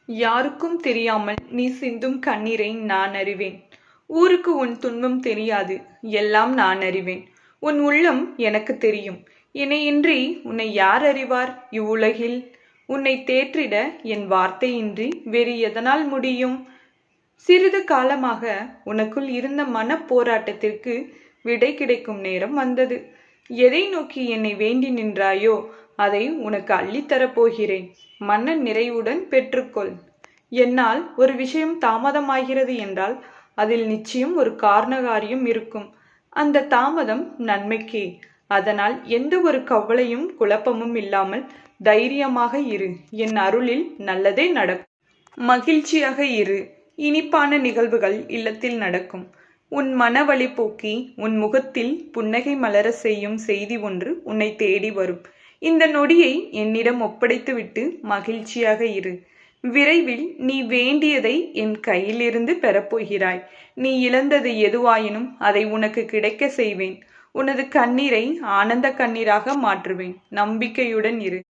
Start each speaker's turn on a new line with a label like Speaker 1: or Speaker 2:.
Speaker 1: யாருக்கும் தெரியாமல் நீ சிந்தும் கண்ணீரை நான் அறிவேன். ஊருக்கு உன் துன்பம் தெரியாது, எல்லாம் நான் அறிவேன். உன் உள்ளம் எனக்கு தெரியும். என்னையின்றி உன்னை யார் அறிவார் இவ்வுலகில்? உன்னை தேற்றிட என் வார்த்தையின்றி வேறு எதனால் முடியும்? சிறிது காலமாக உனக்குள் இருந்த மனப் போராட்டத்திற்கு விடை கிடைக்கும் நேரம் வந்தது. எதை நோக்கி என்னை வேண்டி நின்றாயோ அதை உனக்கு அள்ளித்தரப் போகிறேன். மன நிறைவுடன் பெற்றுக்கொள். என்னால் ஒரு விஷயம் தாமதமாகிறது என்றால் அதில் நிச்சயம் ஒரு காரணகாரியம் இருக்கும். அந்த தாமதம் நன்மைக்கே. அதனால் எந்த ஒரு கவலையும் குழப்பமும் இல்லாமல் தைரியமாக இரு. என் அருளில் நல்லதே நடக்கும். மகிழ்ச்சியாக இரு. இனிப்பான நிகழ்வுகள் இல்லத்தில் நடக்கும். உன் மனவலி போக்கி உன் முகத்தில் புன்னகை மலர செய்யும் செய்தி ஒன்று உன்னை தேடி வரும். இந்த நொடியை என்னிடம் ஒப்படைத்துவிட்டு மகிழ்ச்சியாக இரு. விரைவில் நீ வேண்டியதை என் கையிலிருந்து பெறப்போகிறாய். நீ இழந்தது எதுவாயினும் அதை உனக்கு கிடைக்க செய்வேன். உனது கண்ணீரை ஆனந்த கண்ணீராக மாற்றுவேன். நம்பிக்கையுடன் இரு.